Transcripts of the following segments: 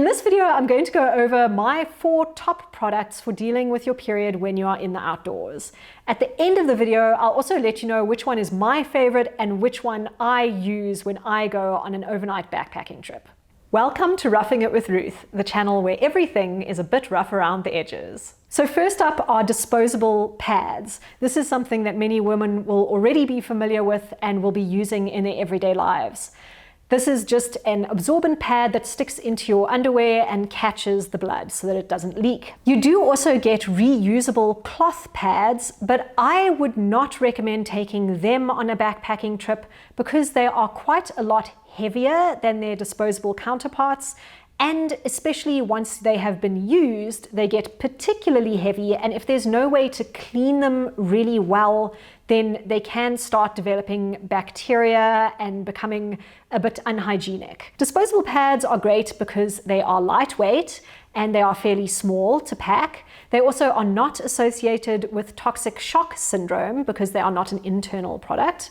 In this video, I'm going to go over my 4 top products for dealing with your period when you are in the outdoors. At the end of the video, I'll also let you know which one is my favorite and which one I use when I go on an overnight backpacking trip. Welcome to Roughing It with Ruth, the channel where everything is a bit rough around the edges. So first up are disposable pads. This is something that many women will already be familiar with and will be using in their everyday lives. This is just an absorbent pad that sticks into your underwear and catches the blood so that it doesn't leak. You do also get reusable cloth pads, but I would not recommend taking them on a backpacking trip because they are quite a lot heavier than their disposable counterparts, and especially once they have been used, they get particularly heavy, and if there's no way to clean them really well, then they can start developing bacteria and becoming a bit unhygienic. Disposable pads are great because they are lightweight and they are fairly small to pack. They also are not associated with toxic shock syndrome because they are not an internal product.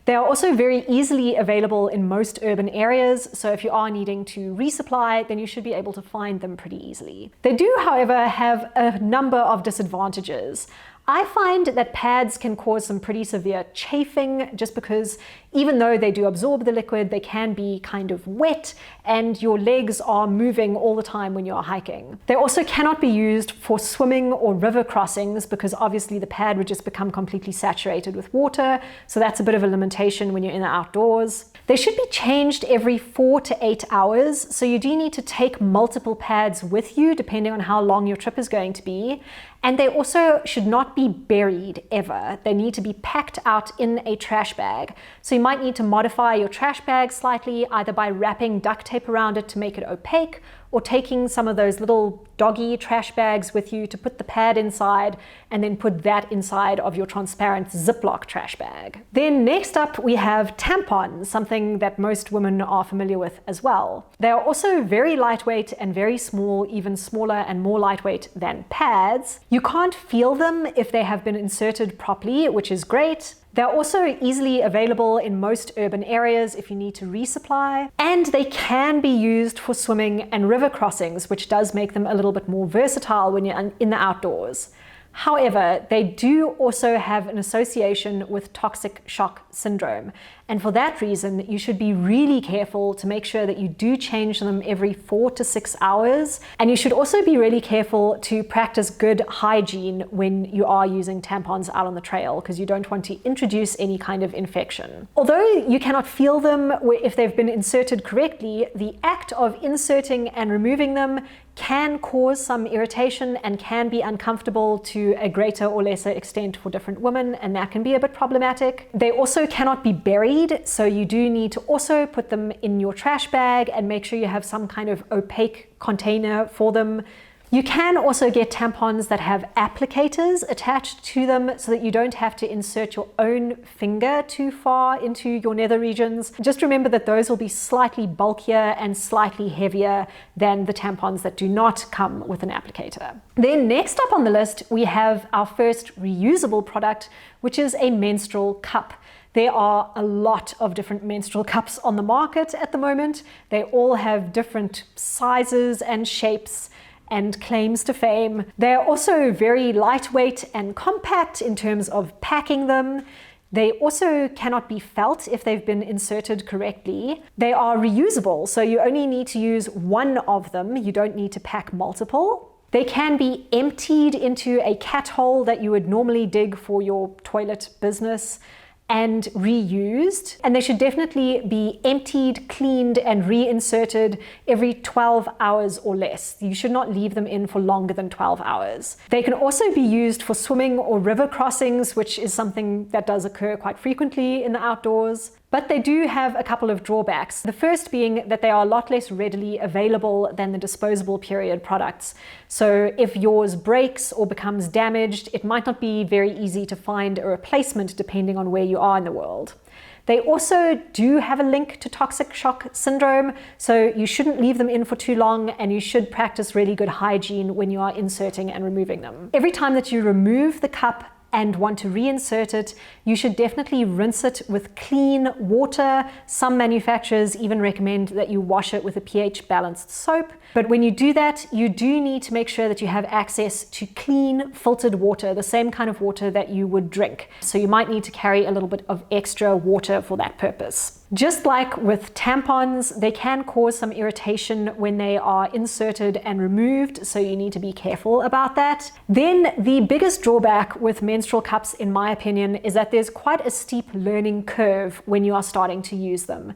They are also very easily available in most urban areas, so if you are needing to resupply, then you should be able to find them pretty easily. They do, however, have a number of disadvantages. I find that pads can cause some pretty severe chafing just because even though they do absorb the liquid, they can be kind of wet and your legs are moving all the time when you're hiking. They also cannot be used for swimming or river crossings because obviously the pad would just become completely saturated with water, so that's a bit of a limitation when you're in the outdoors. They should be changed every 4 to 8 hours, so you do need to take multiple pads with you depending on how long your trip is going to be. And they also should not be buried ever. They need to be packed out in a trash bag. So you might need to modify your trash bag slightly, either by wrapping duct tape around it to make it opaque, or taking some of those little doggy trash bags with you to put the pad inside and then put that inside of your transparent Ziploc trash bag. Then next up we have tampons, something that most women are familiar with as well. They are also very lightweight and very small, even smaller and more lightweight than pads. You can't feel them if they have been inserted properly, which is great. They're also easily available in most urban areas if you need to resupply, and they can be used for swimming and river crossings, which does make them a little bit more versatile when you're in the outdoors. However, they do also have an association with toxic shock syndrome, and for that reason, you should be really careful to make sure that you do change them every 4 to 6 hours, and you should also be really careful to practice good hygiene when you are using tampons out on the trail because you don't want to introduce any kind of infection. Although you cannot feel them if they've been inserted correctly, the act of inserting and removing them can cause some irritation and can be uncomfortable to a greater or lesser extent for different women, and that can be a bit problematic. They also cannot be buried, so you do need to also put them in your trash bag and make sure you have some kind of opaque container for them. You can also get tampons that have applicators attached to them so that you don't have to insert your own finger too far into your nether regions. Just remember that those will be slightly bulkier and slightly heavier than the tampons that do not come with an applicator. Then next up on the list, we have our first reusable product, which is a menstrual cup. There are a lot of different menstrual cups on the market at the moment. They all have different sizes and shapes and claims to fame. They're also very lightweight and compact in terms of packing them. They also cannot be felt if they've been inserted correctly. They are reusable, so you only need to use one of them. You don't need to pack multiple. They can be emptied into a cat hole that you would normally dig for your toilet business and reused, and they should definitely be emptied, cleaned, and reinserted every 12 hours or less. You should not leave them in for longer than 12 hours. They can also be used for swimming or river crossings, which is something that does occur quite frequently in the outdoors. But they do have a couple of drawbacks. The first being that they are a lot less readily available than the disposable period products. So if yours breaks or becomes damaged, it might not be very easy to find a replacement depending on where you are in the world. They also do have a link to toxic shock syndrome, so you shouldn't leave them in for too long and you should practice really good hygiene when you are inserting and removing them. Every time that you remove the cup and want to reinsert it, you should definitely rinse it with clean water. Some manufacturers even recommend that you wash it with a pH balanced soap. But when you do that, you do need to make sure that you have access to clean filtered water, the same kind of water that you would drink. So you might need to carry a little bit of extra water for that purpose. Just like with tampons, they can cause some irritation when they are inserted and removed, so you need to be careful about that. Then the biggest drawback with menstrual cups, in my opinion, is that there's quite a steep learning curve when you are starting to use them.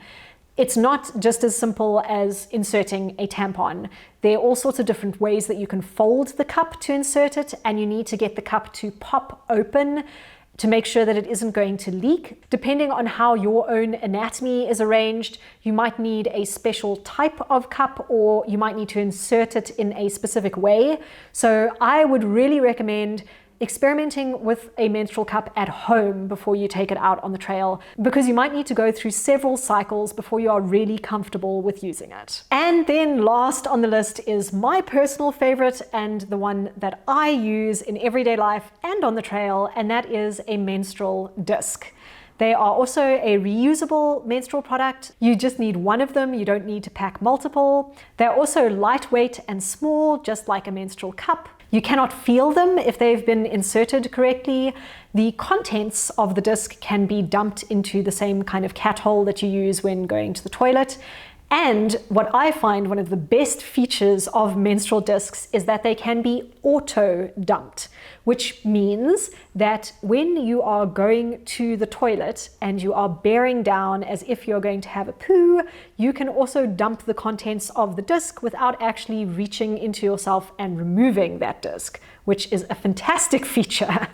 It's not just as simple as inserting a tampon. There are all sorts of different ways that you can fold the cup to insert it, and you need to get the cup to pop open to make sure that it isn't going to leak. Depending on how your own anatomy is arranged, you might need a special type of cup, or you might need to insert it in a specific way. So I would really recommend experimenting with a menstrual cup at home before you take it out on the trail, because you might need to go through several cycles before you are really comfortable with using it. And then last on the list is my personal favorite, and the one that I use in everyday life and on the trail, and that is a menstrual disc. They are also a reusable menstrual product. You just need one of them. You don't need to pack multiple. They're also lightweight and small, just like a menstrual cup. You cannot feel them if they've been inserted correctly. The contents of the disc can be dumped into the same kind of cat hole that you use when going to the toilet. And what I find one of the best features of menstrual discs is that they can be auto-dumped, which means that when you are going to the toilet and you are bearing down as if you're going to have a poo, you can also dump the contents of the disc without actually reaching into yourself and removing that disc, which is a fantastic feature.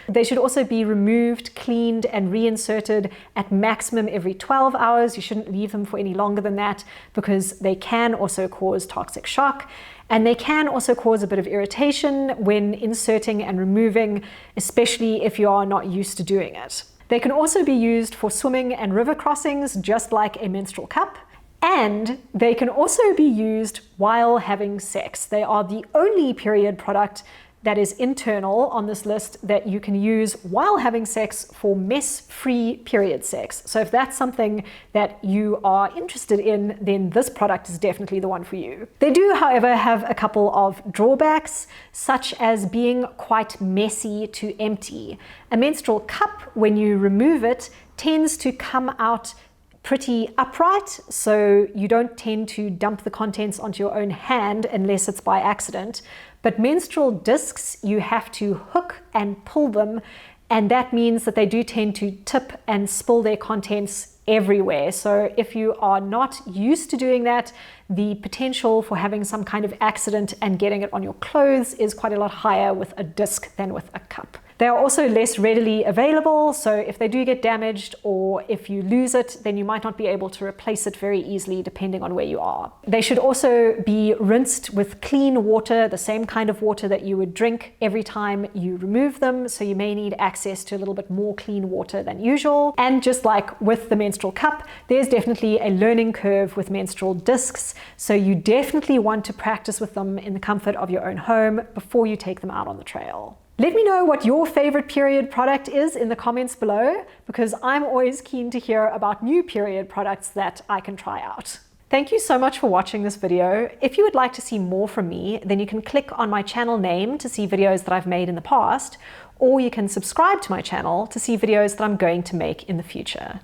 They should also be removed, cleaned, and reinserted at maximum every 12 hours. You shouldn't leave them for any longer than that, because they can also cause toxic shock. And they can also cause a bit of irritation when inserting and removing, especially if you are not used to doing it. They can also be used for swimming and river crossings, just like a menstrual cup. And they can also be used while having sex. They are the only period product that is internal on this list that you can use while having sex for mess-free period sex. So if that's something that you are interested in, then this product is definitely the one for you. They do, however, have a couple of drawbacks, such as being quite messy to empty. A menstrual cup, when you remove it, tends to come out pretty upright, so you don't tend to dump the contents onto your own hand unless it's by accident. But menstrual discs, you have to hook and pull them, and that means that they do tend to tip and spill their contents everywhere. So if you are not used to doing that, the potential for having some kind of accident and getting it on your clothes is quite a lot higher with a disc than with a cup. They are also less readily available, so if they do get damaged or if you lose it, then you might not be able to replace it very easily depending on where you are. They should also be rinsed with clean water, the same kind of water that you would drink every time you remove them, so you may need access to a little bit more clean water than usual. And just like with the menstrual cup, there's definitely a learning curve with menstrual discs, so you definitely want to practice with them in the comfort of your own home before you take them out on the trail. Let me know what your favorite period product is in the comments below, because I'm always keen to hear about new period products that I can try out. Thank you so much for watching this video. If you would like to see more from me, then you can click on my channel name to see videos that I've made in the past, or you can subscribe to my channel to see videos that I'm going to make in the future.